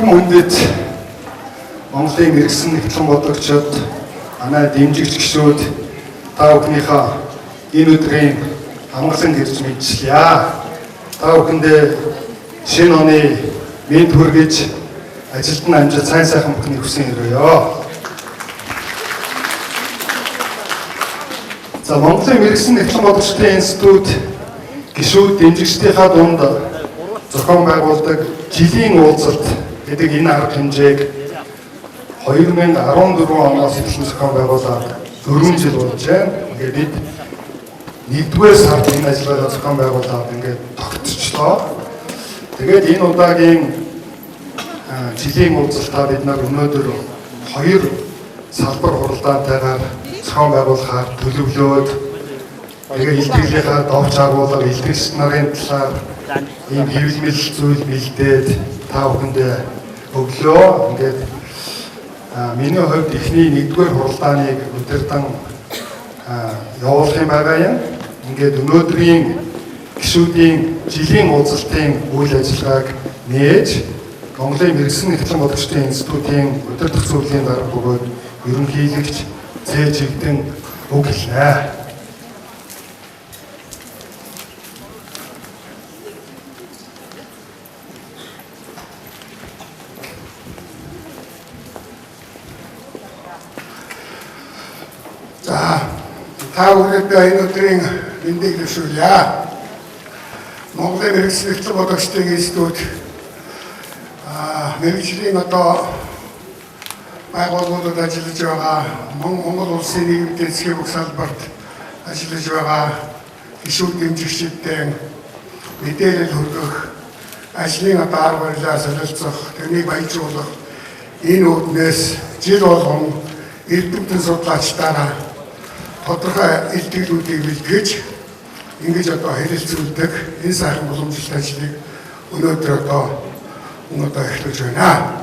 Хүндэт Монголын мэрэгсэн нэгтлэн бодлогчид, манай дэмжигч гишүүд та бүхнийхээ энэ өдрийн амгалан гэрж мэдчилье. Та бүхэндээ шинэ оны мэд хүргэж ажилд нь амжилт сайн сайхан бүхний хүсэн өрөөё. За Монголын мэрэгсэн нэгтлэн бодлогчдын институт гишүүд дэмжигчдийнхаа дунд зохион байгуулдаг жилийн уулзалт гэдэг энэ арга хэмжээг 2014 оноос эхлэн зохион байгуулаад 4 жил болж байна. Ингээд бид 1-р сард энэ ажиллагаа зохион байгуулаад ингээд тогтчихлоо. Тэгээд энэ удаагийн жилийн уулзалтаа бид нар өнөөдөр 2 салбар хуралдаантайгаар зохион байгуулахаар төлөвлөөд тэгээд илтгэлийнхаа довч агуулга илтгэгч нарын талаар ийм хэвлэмэл зүйл бэлдээд та бүхэндээ өглөө. Ингээд миний хувьд эхний 1-р хуралдааныг өдөртөн явуулах юм байгаа юм. Ингээд өнөөдрийн гишүүдийн жилийн уулзалтын үйл ажиллагааг нээж Монголын мэрэгсэн нэгтлэн бодлогчдын институтын удирдах зөвлөлийн дарга бөгөөд ерөнхийлөгч Зэжигдэн үг хэлнэ. Та бүхэндээ энэ өдрийн мэндийг зөвшөөрлөө. Монголын мэрэгсэн нэгтлэн бодлогчдын институт мэрэгжлийн байгууллагууд ажиллаж байгаа Монгол улсын нийгмийн эзхийг бүх салбарт ажиллаж байгаа гишүүд дэмжигчдийн мэдээлэл хүргэх, ажлын арга барилаар солилцох, тэрнийг баяжуулах энэ үүднээс жил болгон эрдэмтэн судлаачдаараа тодорхой илтгэлүүдийг бэлтгэж ингэж хэлэлцүүлдэг энэ сайхан боломжтой ажлыг өнөөдөр эхлэж байна.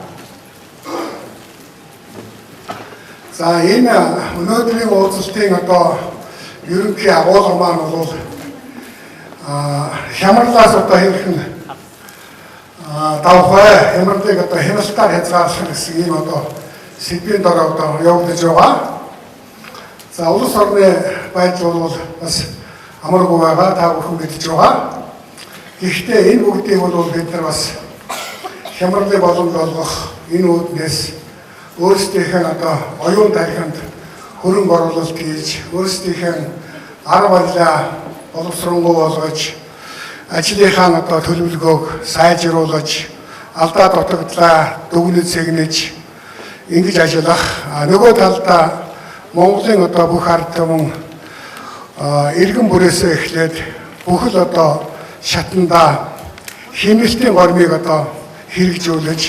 За энэ өнөөдрийн уулзалтын ерөнхий агуулга маань бол хямралаас хэрхэн давхай хямралыг хяналтаар хязгаарлах гэсэн ийм сэдвийн дор явагдаж байгаа. За улс орны байдал бол бас амаргүй байгаа, та бүхэн мэдж байгаа. Гэхдээ энэ бүгдийг бол бид нар бас хямралыг боломж болгох энэ үүднээс өөрсдийнхээ оюун тархинд хөрөнгө оруулалт хийж, өөрсдийнхээ арга барилаа боловсронгуй болгож, ажлынхаа төлөвлөгөөг сайжруулж, алдаа дутагдлаа дүгнэж сэгнэж ингэж ажиллах. Нөгөө талдаа Монголын бүх ард түмэн иргэн бүрээсээ эхлээд бүхэл шатандаа хэмнэлтийн гормыг хэрэгжүүлж,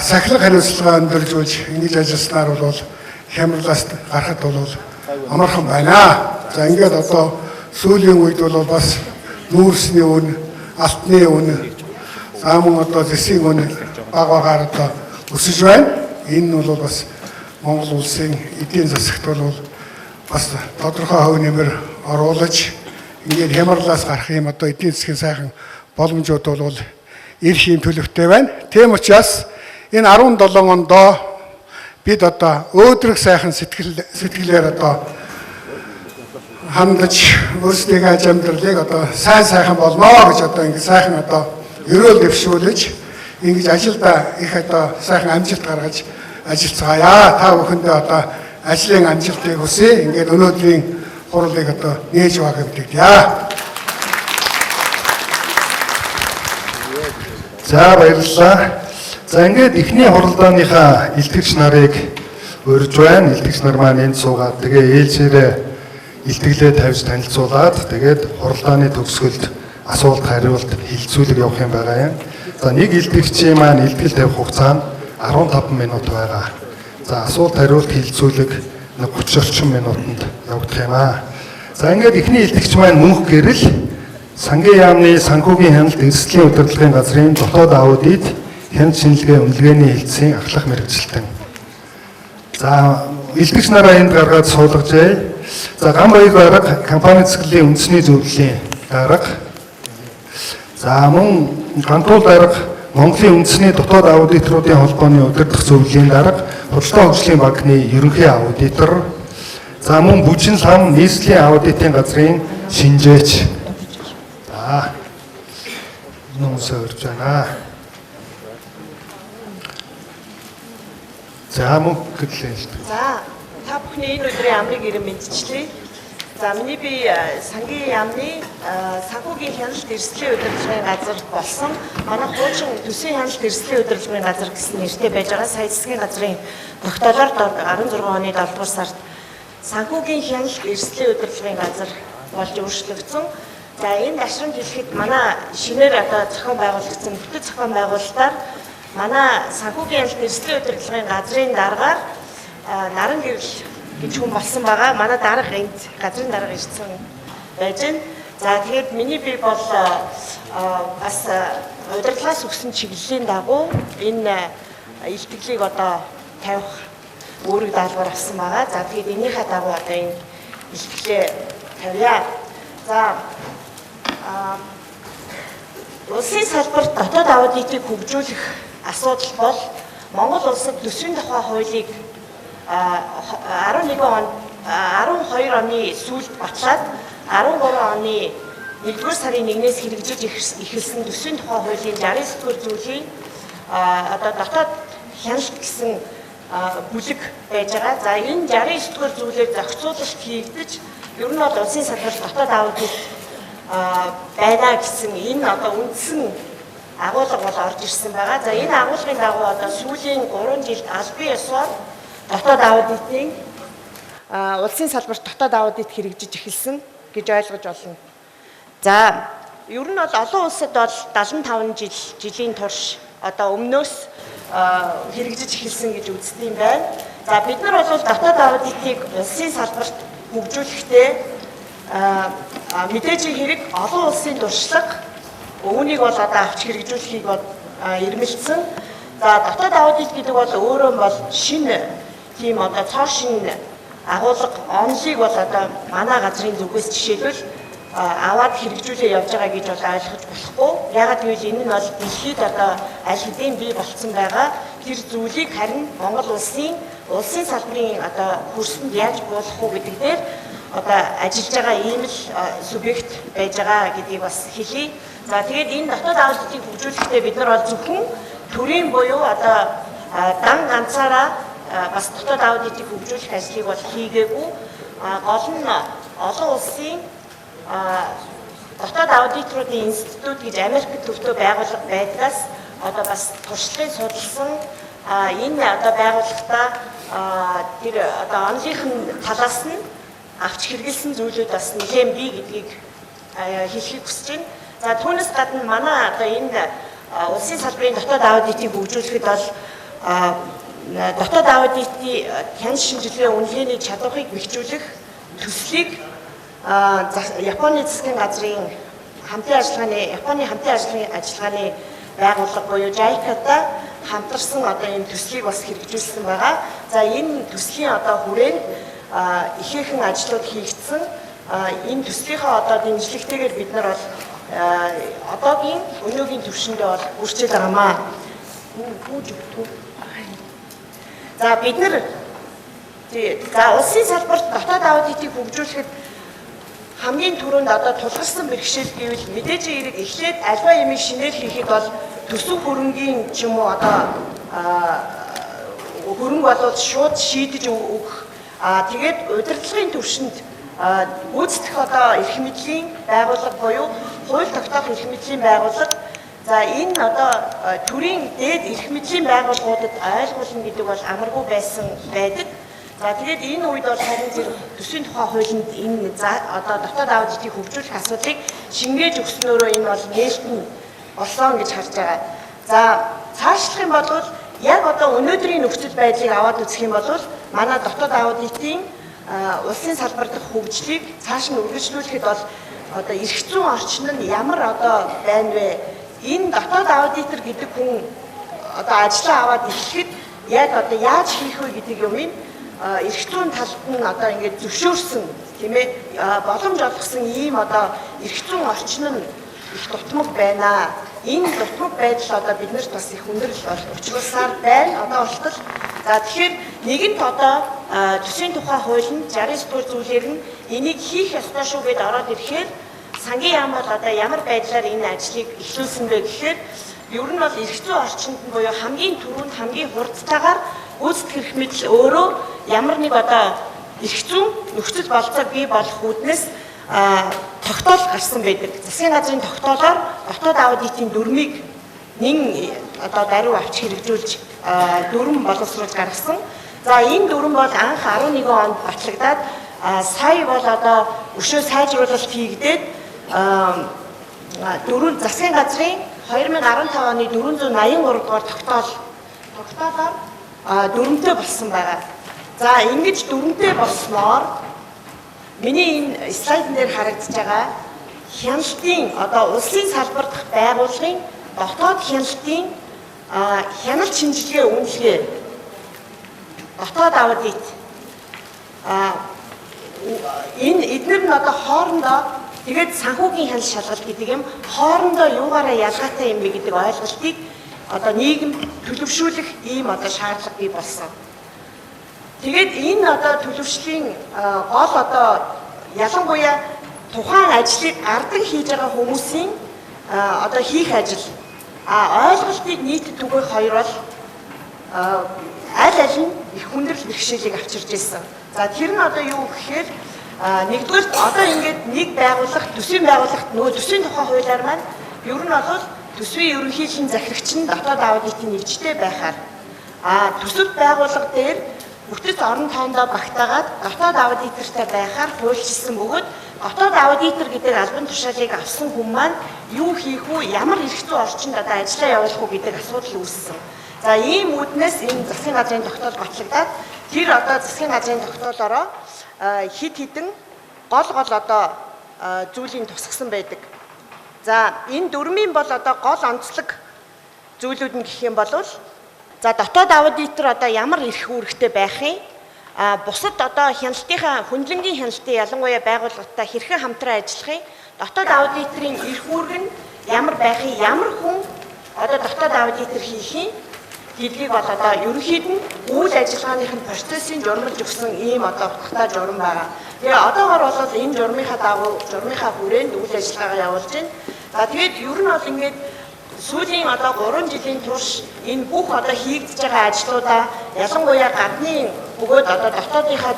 сахилга хариуцлага өндөржүүлж ингэж ажилласнаар бол хямралаас гарахад бол амархан байна. За ингээд сүүлийн үед бол бас нүүрсний үн, алтны үн, за мөн зэсийн үн багаар өсөж байна. Энэ нь бол бас Монгол улсын эдийн засагт бол бас тодорхой хувь нэмэр оруулж ингээд хямралаас гарах юм эдийн засгийн сайхан боломжууд бол ирэх юм төлөвтэй байна. Тийм учраас энэ 17 онд бид өөдрөг сайхан сэтгэлээр хандаж өөрсдийнхөө аж амьдралыг сайн сайхан болноо гэж ингэ сайхан ерөөл дэвшүүлж ингэж ажилдаа их сайхан амжилт гаргаж ажиллацгаая. Та бүхэндээ ажлын амжилтыг хүсье. Ингээд өнөөдрийн хуралыг нээж байгаа гэдэгтээ. За баярлалаа. За ингээд эхний хуралдааныхаа илтгэгч нарыг урьж байна. Илтгэгч нар маань энд суугаад тэгээ ээлжээрээ илтгэлээ тавьж танилцуулаад тэгээд хуралдааны төгсгөлд асуулт хариулт хилцүүлэг явах юм байгаа юм. За нэг илтгэгчийн маань илтгэл тавих хугацаа нь 15 минут байгаа. За асуулт хариулт хилцүүлэг 30-40 минутанд явагдах юм аа. За ингээд эхний илтгэгч маань мөнх гэрэл сангийн яамны санхүүгийн хяналт эрсдлийн удирдлагын газрын дотоод аудит хяналт шинжилгээ үнэлгээний хэлтсийн ахлах мэргэжилтэн. За илтгэгч нараа энд гаргаад суулгажээ. За Гамбаяг дарга компани цэцгэллийн үндэсний зөвлөлийн дарга. За мөн Гантул дарга Монголын үндэсний дотоод аудиторуудын холбооны удирдах зөвлөлийн дарга, худалдаа хөгжлийн банкны ерөнхий аудитор, за мөн бүжин лам нийслэлийн аудитын газрын шинжээч. За нуусаа орж байна. За мөн гэрлээ шүү дээ. За та бүхний энэ өдрийн амрыг ирэн мэдчихлээ. За миний би сангийн яамны санхүүгийн хяналт эрсдлийн удирдлагын газар болсон манай хуучин төсвийн хяналт эрсдлийн удирдлагын газар гэсэн нэртэй байж байгаа сая засгийн газрын тогтоолоор 16 оны 7 дугаар сард санхүүгийн хяналт эрсдлийн удирдлагын газар болж өөрчлөгдсөн. За энэ дашрам хэлэхэд манай шинээр одоо зохион байгуулагдсан бүтэц зохион байгуулалтаар манай санхүүгийн хяналт эрсдлийн удирдлагын газрын дараагаар наран гэрэл гэж хүн болсон байгаа. Манай дарга энд газрын дарга ирсэн байж байна. За тэгээд миний би бол бас удирдлагаас өгсөн чиглэлийн дагуу энэ илтгэлийг одоо тавих өөрөг даалгавар авсан байгаа. За тэгээд энийхээ дагуу одоо энэ илтгэлээ тавья. За улсын салбарт дотоод аудитыг хөгжүүлэх асуудал бол Монгол улсад төсвийн тухай хуулийг 12 оны сүүлд батлаад 13 оны 1-р сарын 1-ээс хэрэгжиж эхэлсэн төсвийн тухай хуулийн 69-р зүйлийн одоо дотоод хяналт гэсэн бүлэг байж байгаа. За энэ 69-р зүйлээр зохицуулалт хийгдэж ер нь бол улсын салбарт дотоод аудит байна гэсэн энэ одоо үндсэн агуулга бол орж ирсэн байгаа. За энэ агуулгын дагуу одоо сүүлийн 3 жилд аль бие ёсоор дотоод аудитын улсын салбарт дотоод аудит хэрэгжиж эхэлсэн гэж ойлгож болно. За ер нь бол олон улсад бол 75 жилийн турш одоо өмнөөс хэрэгжиж эхэлсэн гэж үздэг юм байна. За бид нар бол дотоод аудитыг улсын салбарт хөгжүүлэхдээ мэдээж хэрэг олон улсын туршлага үүнийг бол одоо авч хэрэгжүүлэхийг бол эрмэлзсэн. За дотоод аудит гэдэг бол өөрөө бол шинэ тийм одоо цоо шинэ агуулга онлыг бол одоо манай газрын зүгээс жишээлбэл аваад хэрэгжүүлээ явж байгаа гэж бол ойлгож болохгүй. Ягаад гэвэл энэ нь бол дэлхийд одоо аль хэдийн бий болцсон байгаа тэр зүйлийг харин Монгол улсын салбарын одоо хөрсөнд яаж буулгах уу гэдэг дээр одоо ажиллаж байгаа ийм л субъект байж байгаа гэдгийг бас хэлье. За тэгээд энэ дотоод аудитыг хөгжүүлэхдээ бид нар бол зөвхөн төрийн буюу одоо дан ганцаараа бас дотоод аудитыг хөгжүүлэх ажлыг бол хийгээгүй. Гол нь олон улсын дотоод аудиторуудын институт гэж Америкт төвтэй байгууллага байдгаас одоо бас туршлагын судалсан энэ одоо байгууллагатаа тэр одоо онлынхын талаас нь авч хэрэгэлсэн зүйлүүд бас нэлээд бий гэдгийг хэлхийг хүсэж байна. За түүнээс гадна манай одоо энэ улсын салбарын дотоод аудитыг хөгжүүлэхэд бол дотоод аудитын хяналт шинжилгээ үнэлгээний чадварыг бэхжүүлэх төслийг Японы засгийн газрын Японы хамтын ажиллагааны байгууллага буюу JICA-тай хамтарсан одоо энэ төслийг бас хэрэгжүүлсэн байгаа. За энэ төслийн одоо хүрээнд ихээхэн ажлууд хийгдсэн. Энэ төслийнхаа одоо дэмжлэгтэйгээр бид нар бол одоогийн өнөөгийн түвшиндээ бол хүрчээд байгаамаа. За бид нар улсын салбарт дотоод аудитыг хөгжүүлэхэд хамгийн түрүүнд одоо тулгарсан бэрхшээл гэвэл мэдээж хэрэг эхлээд альва ямиг шинээр хийхэд бол төсөв хөрөнгийн ч юм уу одоо хөрөнгө болоод шууд шийдэж өгөх тэгээд удирдлагын түвшинд гүйцэтгэх одоо эрх мэдлийн байгууллага буюу хууль тогтоох эрх мэдлийн байгууллага. За энэ одоо төрийн дээд эрх мэдлийн байгууллагуудад ойлгуулна гэдэг бол амаргүй байсан байдаг. За тэгээд энэ үед бол харин зэрэг төсвийн тухай хуулинд энэ одоо дотоод аудитыг хөгжүүлэх асуудлыг шингээж өгснөөрөө энэ бол нээлтэн болсон гэж харж байгаа. За цаашлах юм бол яг одоо өнөөдрийн нөхцөл байдлыг аваад үзэх юм бол манай дотоод аудитын улсын салбар дахь хөгжлийг цааш нь үргэлжлүүлэхэд бол одоо эрх зүйн орчин нь ямар одоо байна вэ? Энэ дотоод аудитор гэдэг хүн одоо ажлаа аваад эхлэхэд яг одоо яаж хийх вэ гэдэг юм эрх зүйн талд нь одоо ингээд зөвшөөрсөн тийм ээ боломж олгосон ийм одоо эрх зүйн орчин нь их дутмаг байна. энэ дутмаг байдал одоо биднэрт бас их хүндрэл учруулсаар байна. Одоо болтол за тэгэхээр нэгэнт одоо төсвийн тухай хуулинд 69 дугаар зүйлээр нь энийг хийх ёстой шүү гэд ороод ирэхээр сангийн яам бол одоо ямар байдлаар энэ ажлыг эхлүүлсэн бэ гэхээр ер нь бол эрх зүйн орчинд нь буюу хамгийн түрүүнд хамгийн хурдтайгаар гүйцэтгэх эрх мэдэл өөрөө ямар нэг одоо эрх зүйн нөхцөл болцоог бий болох үүднээс тогтоол гарсан байдаг. Засгийн газрын тогтоолоор дотоод аудитын дүрмийг одоо даруй авч хэрэгжүүлж дүрм боловсруулж гаргасан. За энэ дүрм бол анх 11 онд батлагдаад сая бол одоо өшөө сайжруулалт хийгдээд засгийн газрын 2015 оны 483 дугаар тогтоолоор дүрмтэй болсон байгаа. За ингэж дүрмтэй болсноор миний энэ слайдн дээр харагдаж байгаа хяналтын одоо улсын салбар дахь байгууллагын дотоод хяналтын хяналт шинжилгээ үнэлгээ дотоод аудит энэ эдгээр нь одоо хоорондоо тэгээд санхүүгийн хяналт шалгалт гэдэг юм хоорондоо юугаараа ялгаатай юм бэ гэдэг ойлголтыг одоо нийгэм төлөвшүүлэх ийм одоо шаардлага бий болсон. Тэгээд энэ одоо төлөвшлийн гол одоо ялангуяа тухайн ажлыг гардан хийж байгаа хүмүүсийн одоо хийх ажил ойлголтыг нийтэд түгээх хоёр бол аль нь их хүндрэл бэрхшээлийг авчирч ирсэн. За тэр нь одоо юу гэхээр нэгдүгээр одоо ингээд нэг байгууллага төсвийн байгууллагт нөгөө төсвийн тухай хуулиар маань ер нь бол төсвийн ерөнхийлөгчийн захирагч нь дотоод аудитын нэгжтэй байхаар төсөв байгууллага дээр бүтэц орон тоондоо багтаагаад дотоод аудитортай байхаар хуульчилсан бөгөөд дотоод аудитор гэдэг албан тушаалыг авсан хүн маань юу хийх үү, ямар эрх зүйн орчинд одоо ажиллаа явуулах уу гэдэг асуудал үүссэн. За ийм үүднээс энэ засгийн газрын тогтоол батлагдаад тэр одоо засгийн газрын тогтоолороо хид хідэн гол одоо зүйлийг тусгасан байдаг. За энэ дүрмийн бол одоо гол онцлог зүйлүүд нь гэх юм бол за дотоод аудитор одоо ямар эрх үүрэгтэй байх юм бусад одоо хяналтынхаа хүндлэнгийн хяналтын ялангуяа байгууллагатай хэрхэн хамтран ажиллах юм дотоод аудиторын эрх үүрэг нь ямар байх юм ямар хүн одоо дотоод аудитор хийх юм гэдгийг бол одоо ерөнхийд нь үйл ажиллагааных нь процессын журмалж өгсөн ийм одоо утгатай журам байгаа. Тэгээ одоогоор бол энэ журмынхаа дагуу журмынхаа хүрээнд үйл ажиллагаа явуулж байна. За тэгээд ер нь бол ингээд сүүлийн одоо 3 жилийн турш энэ бүх одоо хийгдэж байгаа ажлуудаа ялангуяа гадны бөгөөд одоо дотоодынхаа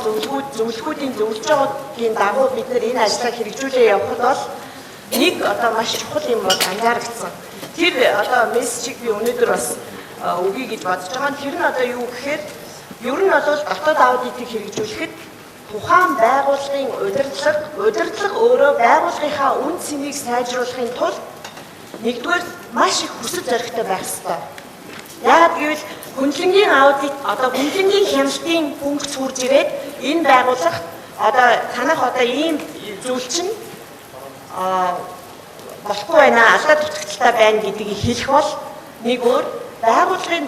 зөвлөхүүдийн зөвлөж байгаагийн дагуу бид нэр энэ ажлаа хэрэгжүүлээ явахад бол нэг одоо маш чухал юм бол анзаарэгдсэн. Тэр одоо мессежийг би өнөөдөр бас өгье гэж бодож байгаа нь тэр нь одоо юу гэхээр ер нь бол дотоод аудитыг хэрэгжүүлэхэд тухайн байгууллагын удирдлага өөрөө байгууллагынхаа үн цэнийг сайжруулахын тулд нэгдүгээр маш их хүсэл зоригтой байх ёстой. Яг гэвэл хүндлэнгийн аудит одоо хүндлэнгийн хяналтын функц хурж ирээд энэ байгууллагт одоо танах одоо ийм зүйл чинь болохгүй байна, алдаа дутагдaltaй байна гэдгийг хэлэх бол нэг өөр байгууллагын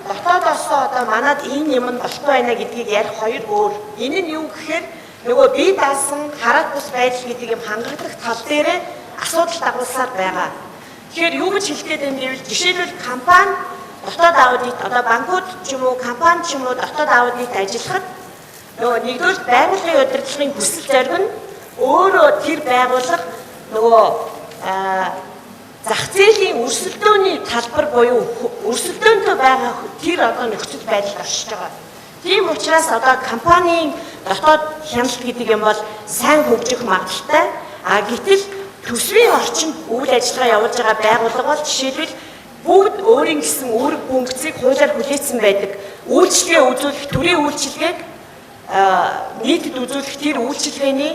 дотоодоос одоо манад энэ юм болохгүй байна гэдгийг ярих хоёр өөр. Энэ нь юу гэхээр нөгөө бие даасан хараат бус байдал гэдэг юм хангагдах тал дээрээ асуудал дагуулсаар байгаа. Тэгэхээр юу гэж хэлэх гээд юм гэвэл жишээлбэл компани дотоод аудит одоо банкуд ч юм уу компани ч юм уу дотоод аудит ажиллахад нөгөө нэгдүгээр байгууллагын удирдлагын хүсэл зориг нь өөрөө тэр байгууллага нөгөө зах зээлийн өрсөлдөөний талбар буюу өрсөлдөөнтэй байгаа тэр одоо нөхцөл байдалд оршиж байгаа. Тийм учраас одоо компанийн дотоод хяналт гэдэг юм бол сайн хөгжих магадaltaй. Гэтэл төсвийн орчинд үйл ажиллагаа явуулж байгаа байгууллага бол жишээлбэл бүгд өөрийн гэсэн үүрэг функцийг хуулиар хүлээсэн байдаг. Үйлчлэгээ үзүүлэх төрийн үйлчлэгээг нийтэд үзүүлэх тэр үйлчлэгээний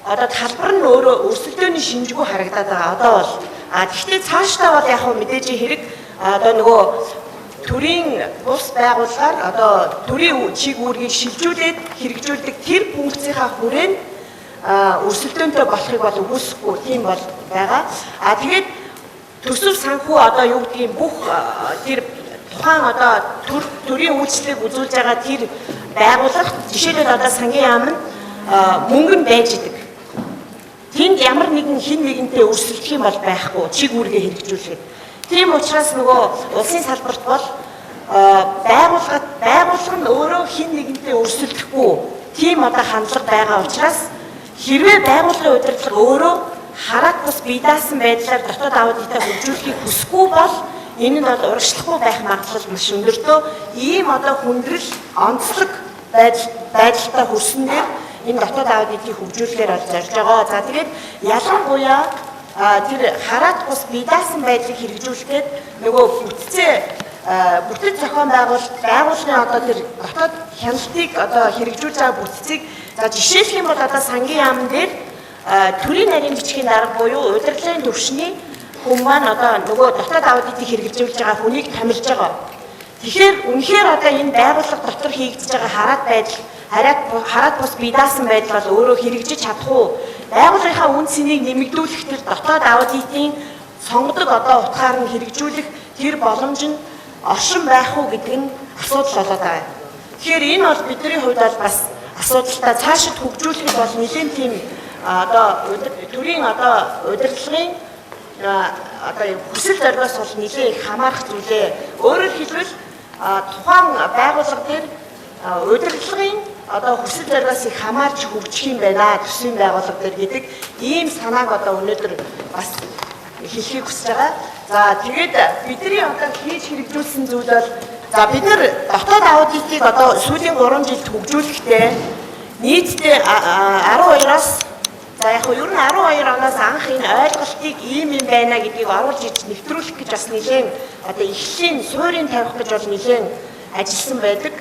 одоо талбар нь өөрөө өрсөлдөөний шинжгүй харагдаад байгаа. Одоо бол гэхдээ цаашдаа бол яг хөө мэдээж хэрэг одоо нөгөө төрийн бус байгууллагаар одоо төрийн чиг үүргийг шилжүүлээд хэрэгжүүлдэг тэр функцийнхаа хүрээнд өрсөлдөөнтэй болохыг бол үгүйсэхгүй тийм бол байгаа. Тэгээд төсөв санхүү одоо юу гэдгийг бүх тэр тухайн одоо төрийн үйлчлэгийг үзүүлж байгаа тэр байгууллага жишээлбэл одоо сангийн яам нь мөнгө нь байж идэг. тэнд ямар нэгэн хэн нэгэнтэй өрсөлдөх юм бол байхгүй чиг үүргээ хэрэгжүүлэхэд. Тийм учраас нөгөө улсын салбарт бол байгууллага нь өөрөө хэн нэгэнтэй өрсөлдөхгүй тийм одоо хандлага байгаа учраас хэрвээ байгууллагын удирдлага өөрөө хараат бус бие даасан байдлаар дотоод аудитаа хөгжүүлэхийг хүсэхгүй бол энэ нь бол урагшлахгүй байх магадлал маш өндөртөө ийм одоо хүндрэл онцлог байдалтай хүрснээр энэ дотоод аудитыг хөгжүүлэхээр бол зорж байгаа. За тэгээд ялангуяа тэр хараат бус бие даасан байдлыг хэрэгжүүлэхэд нөгөө бүтэц зохион байгууллагын одоо тэр дотоод хяналтыг одоо хэрэгжүүлж байгаа бүтцийг за жишээлх юм бол одоо сангийн яамн дээр төрийн нарийн бичгийн дарга буюу удирдлагын төвшний хүн маань одоо нөгөө дотоод аудитыг хэрэгжүүлж байгаа хүнийг томилж байгаа. Тэгэхээр үнэхээр одоо энэ байгууллага дотор хийгдэж байгаа хараат бус бие даасан байдал бол өөрөө хэрэгжиж чадах уу? Байгууллагынхаа үн цэнийг нэмэгдүүлэх тэр дотоод аудитын сонгодог одоо утгаар нь хэрэгжүүлэх тэр боломж нь оршин байх уу гэдэг нь асуудал болоод байгаа. Тэгэхээр энэ бол бидний хувьд бол бас асуудалтай цаашид хөгжүүлэх бол нэлээд тийм одоо төрийн одоо удирдлагын одоо хүсэл зорилгоос бол нэлээд их хамаарах зүйлээ. Өөрөөр хэлбэл тухайн байгууллага дээр удирдлагын одоо хүсэл зорилгоос их хамаарч хөгжих юм байна төсвийн байгууллага дээр гэдэг ийм санааг одоо өнөөдөр бас хэлхийг хүсэж байгаа. За тэгээд бидний одоо хийж хэрэгжүүлсэн зүйл бол за бид нар дотоод аудитыг одоо сүүлийн 3 жилд хөгжүүлэхдээ нийтдээ 12-аас за яг нь ер нь 12 оноос анх энэ ойлголтыг ийм юм байна гэдгийг оруулж иж нэвтрүүлэх гэж бас нэлээд одоо эхлэлийн суурийг тавих гэж бол нэлээд ажилласан байдаг.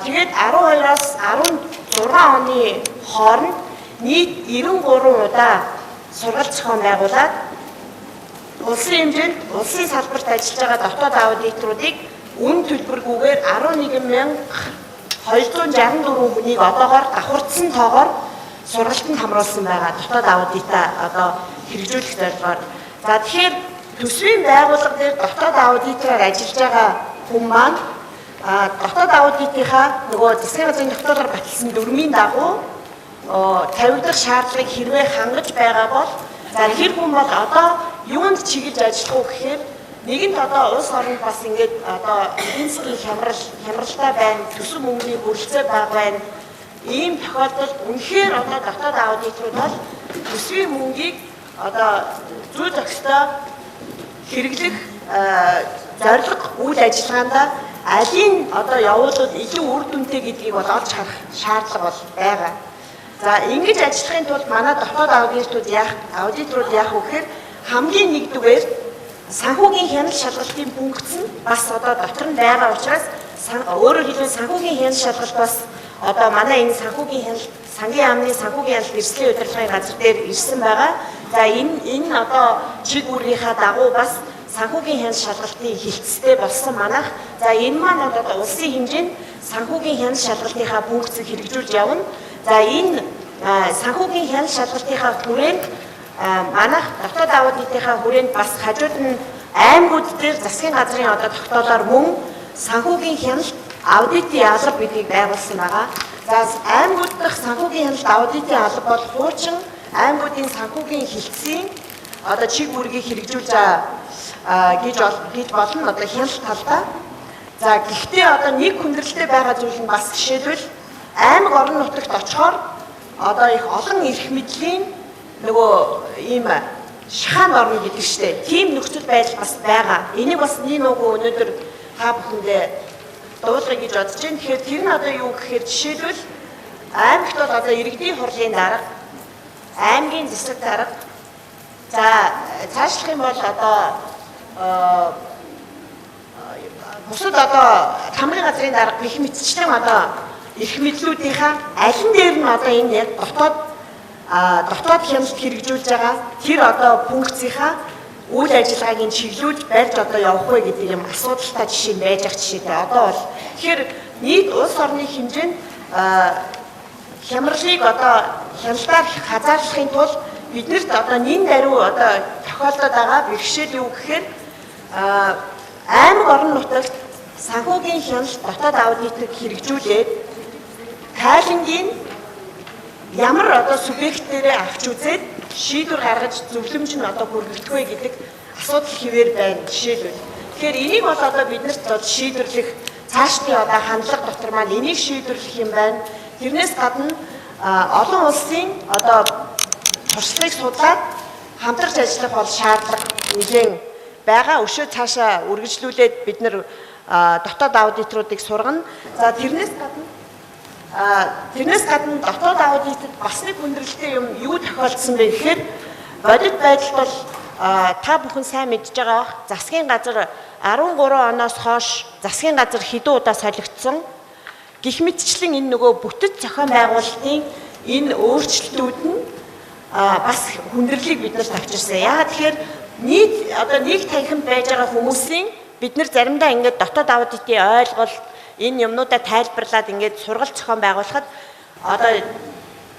Тэгээд 12-аас 16 оны хооронд нийт 93 удаа сургалт зохион байгуулад улсын хэмжээнд улсын салбарт ажиллаж байгаа дотоод аудиторуудыг үн төлбөргүйгээр 11,264 хүнийг одоогоор давхардсан тоогоор сургалтанд хамруулсан байгаа дотоод аудитаа одоо хэрэгжүүлэх зорилгоор. За тэгэхээр төсвийн байгууллага дээр дотоод аудитороор ажиллаж байгаа хүн маань дотоод аудитынхаа нөгөө засгийн газрын тогтоолоор баталсан дүрмийн дагуу тавигдах шаардлагыг хэрвээ хангаж байгаа бол за тэр хүн бол одоо юунд чиглэж ажиллах уу гэхээр нэгэнт одоо улс оронд бас ингээд одоо эдийн засгийн хямралтай байна, төсөв мөнгөний хүрэлцээ бага байна. Ийм тохиолдолд үнэхээр одоо дотоод аудиторууд бол төсвийн мөнгийг одоо зүй зохистой хэрэглэх зорилго үйл ажиллагаанда алийн одоо явуулууд илүү үр дүнтэй гэдгийг бол олж харах шаардлага бол байгаа. За ингэж ажиллахын тулд манай дотоод аудиторууд яах вэ гэхээр хамгийн нэгдүгээр санхүүгийн хяналт шалгалтын пункт нь бас одоо дотор нь байгаа учраас өөрөөр хэлбэл санхүүгийн хяналт шалгалт бас одоо манай энэ сангийн яамны санхүүгийн хяналт эрсдлийн удирдлагын газар дээр ирсэн байгаа. За энэ одоо чиг үүргийнхаа дагуу бас санхүүгийн хяналт шалгалтын хилцтэй болсон манайх. За энэ маань одоо улсын хэмжээнд санхүүгийн хяналт шалгалтынхаа пунктыг хэрэгжүүлж явна. За энэ санхүүгийн хяналт шалгалтынхаа хүрээнд манайх дотоод аудитынхаа хүрээнд бас хажууд нь аймагуд дээр засгийн газрын одоо тогтоолоор мөн санхүүгийн хяналт аудитын алба гэдгийг байгуулсан байгаа. За аймагуд дахь санхүүгийн хяналт аудитын алба бол хуучин аймагуудын санхүүгийн хилцийн одоо чиг үүргийг хэрэгжүүлж гэж болно одоо хяналт талдаа. За гэхдээ одоо нэг хүндрэлтэй байгаа зүйл нь бас жишээлбэл аймаг орон нутагт очихоор одоо их олон эрх мэдлийн нөгөө ийм шахан орно гэдэг штеп. Тийм нөхцөл байдал бас байгаа. Энийг бас нэг нөгөө өнөөдөр та бүхэндээ дуулгыг гэж бодож байна. Тэгэхээр тэр нь одоо юу гэхээр жишээлбэл аймагт бол одоо иргэдийн хурлын дарга, аймгийн засаг дарга. За цаашлах юм бол одоо бусад одоо тамгын газрын дарга гэх мэтчлэн одоо эрх мэдлүүдийнхаа аль нь дээр нь одоо энэ яг дотоод хяналт хэрэгжүүлж байгаа тэр одоо функцийнхаа үйл ажиллагаагийн чиглүүлж барьж одоо явах вэ гэдэг юм асуудалтай жишээ нь байж ах жишээтэй. Одоо бол тэгэхээр нийт улс орны хэмжээнд хямралыг одоо хяналтаар хязгаарлахын тулд биднэрт одоо нэн даруй одоо тохиолдоод байгаа бэрхшээл юу гэхээр аймаг орон нутагт санхүүгийн хяналт дотоод аудитыг хэрэгжүүлээд тайлангийн ямар одоо субъектээрээ авч үзээд шийдвэр гаргаж зөвлөмж нь одоо хүргэлтгүй гэдэг асуудал хэвээр байна. Жишээлбэл. Тэгэхээр энийг бол одоо биднэрт шийдвэрлэх цаашдын одоо хандлага дотор маань энийг шийдвэрлэх юм байна. Тэрнээс гадна олон улсын одоо туршлагыг судлаад хамтарч ажиллах бол шаардлага нэгэн байгаа. Өшөө цаашаа үргэлжлүүлээд бид нар дотоод аудиторуудыг сургана. За тэрнээс гадна дотоод аудитэд бас нэг хүндрэлтэй юм юу тохиолдсон бэ гэхээр бодит байдалд бол та бүхэн сайн мэдж байгаа бах. Засгийн газар 13 оноос хойш засгийн газар хэдэн удаа солигдсон. Гэх мэтчлэн энэ нөгөө бүтэц зохион байгуулалтын энэ өөрчлөлтүүд нь бас хүндрэлийг биднэрт авчирсан. Яагаад тэгэхээр нийт танхимд байж байгаа хүмүүсийн бид нар заримдаа ингээд дотоод аудитын ойлголт энэ юмнуудаа тайлбарлаад ингээд сургалт зохион байгуулахад одоо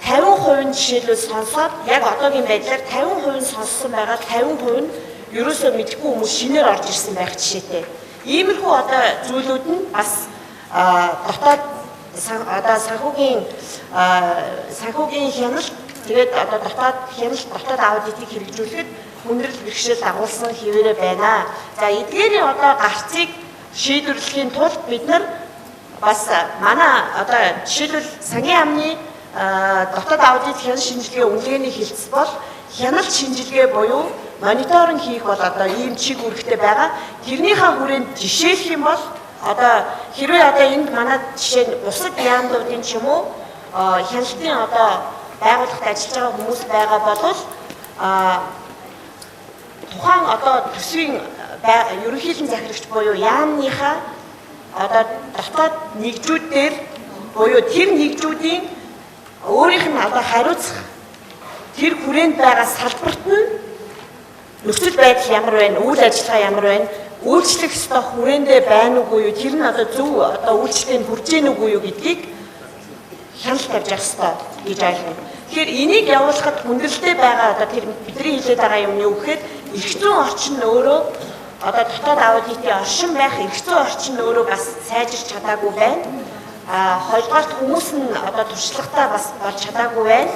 50% жишээлбэл сонсоод яг одоогийн байдлаар 50% сонссон байгаа 50% нь ерөөсөө мэдгүй хүмүүс шинээр орж ирсэн байх жишээтэй. Иймэрхүү одоо зүйлүүд нь бас дотоод одоо санхүүгийн хяналт тэгээд одоо дотоод хяналт дотоод аудитыг хэрэгжүүлэхэд хүндрэл бэрхшээл дагуулсан хэвээрээ байна. За эдгээрийн одоо гарцыг шийдвэрлэхийн тулд бид нар бас манай одоо жишээлбэл сангийн яамны дотоод аудит хяналт шинжилгээ үнэлгээний хэлтс бол хяналт шинжилгээ буюу мониторинг хийх бол одоо ийм чиг үүрэгтэй байгаа. Тэрнийхээ хүрээнд жишээлх юм бол одоо хэрвээ одоо энд манай жишээ нь бусад яамнуудын ч юм уу хяналтын одоо байгууллагад ажиллаж байгаа хүмүүс байгаа бол тухайн одоо төсвийн ерөнхийлөн захирагч буюу яамныхаа одоо дотоод нэгжүүд дээр буюу тэр нэгжүүдийн өөрийнх нь одоо хариуцах тэр хүрээнд байгаа салбарт нь нөхцөл байдал ямар байна, үйл ажиллагаа ямар байна, үйлчлэх ёстой хүрээндээ байна уугүй юу, тэр нь одоо зөв одоо үйлчлэгэнд хүрж гэнэ үгүй юу гэдгийг хяналт тавьж явах ёстой гэж ойлгоно. Тэгэхээр энийг явуулахад хүндрэлтэй байгаа одоо тэр бидний хэлээд байгаа юм юу гэхээр эрх зүйн орчин нь өөрөө одоо дотоод аудитын оршин байх эрх зүйн орчин нь өөрөө бас сайжирч чадаагүй байна. Хоёрдугаар хүмүүс нь одоо туршлагатай бас болж чадаагүй байна.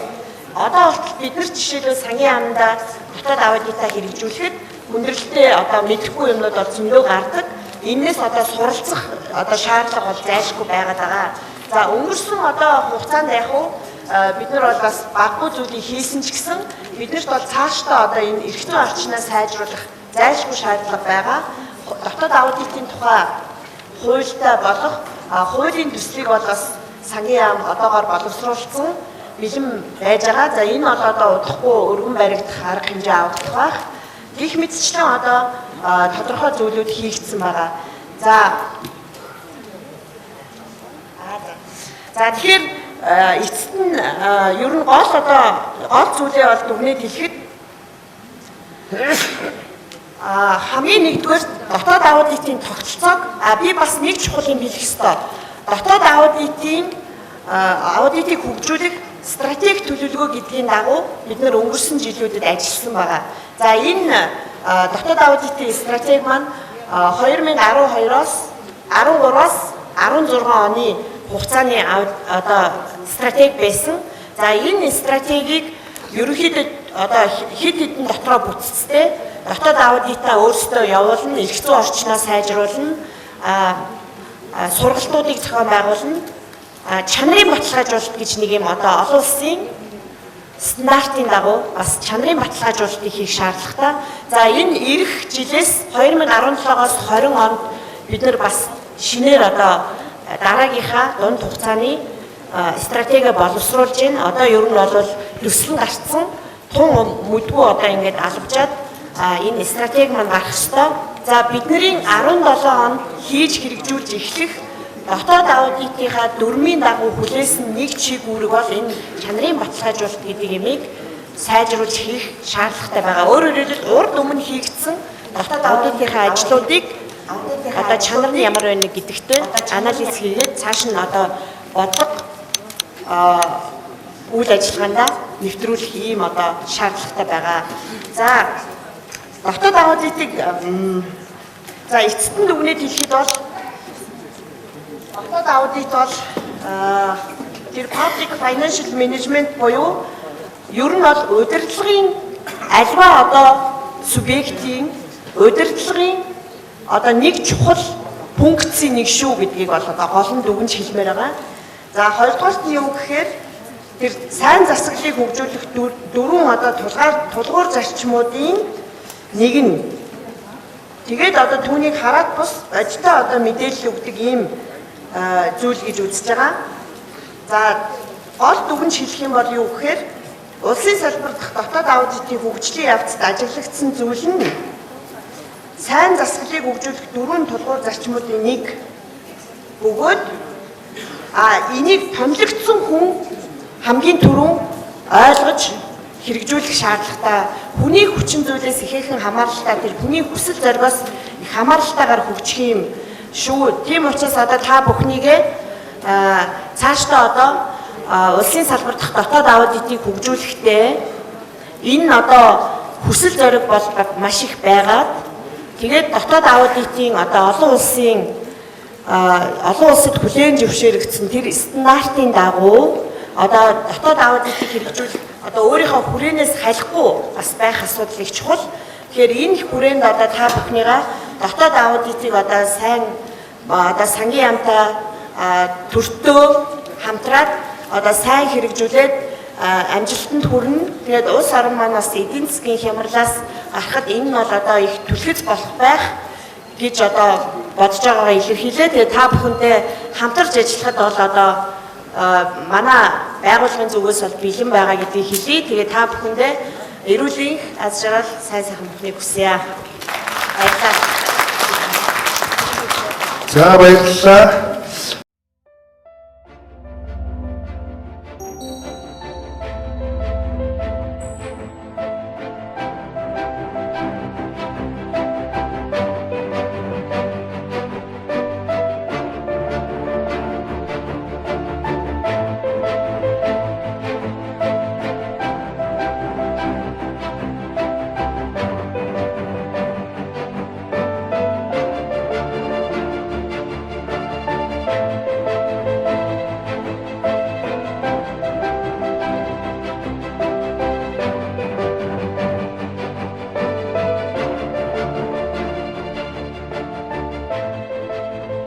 Одоо болтол бид нар жишээлбэл сангийн яамдаа дотоод аудитаа хэрэгжүүлэхэд хүндрэлтэй одоо мэдэхгүй юмнууд бол зөндөө гардаг. Энээс одоо суралцах одоо шаардлага бол зайлшгүй байгаад байгаа. За өнгөрсөн одоо хугацаанд яг уу бид нар бол бас баггүй зүйлийг хийсэн ч гэсэн биднэрт бол цаашдаа одоо энэ эрх зүйн орчноо сайжруулах зайлшгүй шаардлага байгаа. Дотоод аудитын тухай хуультай болох хуулийн төслийг бол бас сангийн яам одоогоор боловсруулсан бэлэн байж байгаа. За энэ бол одоо удахгүй өргөн баригдах арга хэмжээ авах байх. Гэх мэтчлэн одоо тодорхой зүйлүүд хийгдсэн байгаа. За тэгэхээр эцэст нь ер нь гол зүйлээ бол дүгнээд хэлэхэд хамгийн нэгдүгээр дотоод аудитын тогтолцоог би бас нэг чухал юм хэлэх ёстой. Дотоод аудитыг хөгжүүлэх стратеги төлөвлөгөө гэдгийн дагуу бид нэр өнгөрсөн жилүүдэд ажилласан байгаа. За энэ дотоод аудитын стратеги маань 2012-оос 13-16 оны хугацааны одоо стратеги байсан. За энэ стратегийг ерөнхийдөө одоо хэд хэдэн дотроо бүтцтэй дотоод аудитаа өөрсдөө явуулна, эрх зүйн орчноо сайжруулна, сургалтуудыг зохион байгуулна, чанарын баталгаажуулалт гэж нэг юм одоо олон улсын стандартын дагуу бас чанарын баталгаажуулалтыг хийх шаардлагатай. За энэ эх жилээс 2017-оос 20 онд бид нар бас шинээр одоо дараагийнхаа дунд хугацааны стратеги боловсруулж байна. Одоо ер нь бол төсөл гарцсан тун мэдгүй одоо ингээд албажаад энэ стратеги маань гарах ёстой. За бидний 17 онд хийж хэрэгжүүлж эхлэх дотоод аудитынхаа дөрмийн дагуу хүлээсэн нэг чиг үүрэг бол энэ чанарын баталгаажуулалт гэдэг юмыг сайжруулж хийх шаардлагатай байгаа. Өөрөөр хэлбэл урд өмнө хийгдсэн дотоод аудитынхаа ажлуудыг одоо чанар нь ямар байна гэдэгтээ анализ хийгээд цааш нь одоо бодлого үйл ажиллагаанд нэвтрүүлэх ийм одоо шаардлагатай байгаа. За дотоод аудитыг за эцэст нь дүгнээд хэлэхэд бол дотоод аудит бол тэр public financial management буюу ер нь бол удирдлагын альва одоо субъектийн удирдлагын одоо нэг чухал функцийн нэг шүү гэдгийг бол одоо гол нь дүгнж хэлмээр байгаа. За хоёрдугаарт нь юу гэхээр тэр сайн засаглалыг хөгжүүлэх дөрвөн одоо тулгуур зарчмуудын нэг нь. Тэгээд одоо түүнийг хараад бус ажтай одоо мэдээлэл өгдөг ийм зүйл гэж үзэж байгаа. За гол дүгнж хэлэх юм бол юу гэхээр улсын салбар дахь дотоод аудитын хөгжлийн явцад ажиглагдсан зүйл нь сайн засаглалыг хөгжүүлэх дөрвөн тулгуур зарчмуудын нэг бөгөөд энийг томилогдсон хүн хамгийн түрүүн ойлгож хэрэгжүүлэх шаардлагатай хүний хүчин зүйлээс ихээхэн хамааралтай тэр хүний хүсэл зоригоос их хамааралтайгаар хөгжих юм шүү. Тийм учраас одоо та бүхнийгээ цаашдаа одоо улсын салбар дахь дотоод аудитыг хөгжүүлэхдээ энэ одоо хүсэл зориг бол маш их байгаад тэгээд дотоод аудитын одоо олон улсад хүлээн зөвшөөрөгдсөн тэр стандартын дагуу одоо дотоод аудитыг хэрэгжүүлэх одоо өөрийнхөө хүрээнээс халихгүй бас байх асуудал их чухал. Тэгэхээр энэ их хүрээнд одоо та бүхнийгаа дотоод аудитыг одоо сайн одоо сангийн яамтай төртөө хамтраад одоо сайн хэрэгжүүлээд амжилтанд хүрнэ. Тэгээд улс орон маань бас эдийн засгийн хямралаас гарахад энэ нь бол одоо их түлхэц болох байх гэж одоо бодож байгаагаа илэрхийлээ. Тэгээд та бүхэнтэй хамтарч ажиллахад бол одоо манай байгууллагын зүгээс бол бэлэн байгаа гэдгийг хэлье. Тэгээд та бүхэндээ эрүүлийн аз жаргал сайн сайхан бүхнийг хүсье. Баярлалаа. За баярлалаа.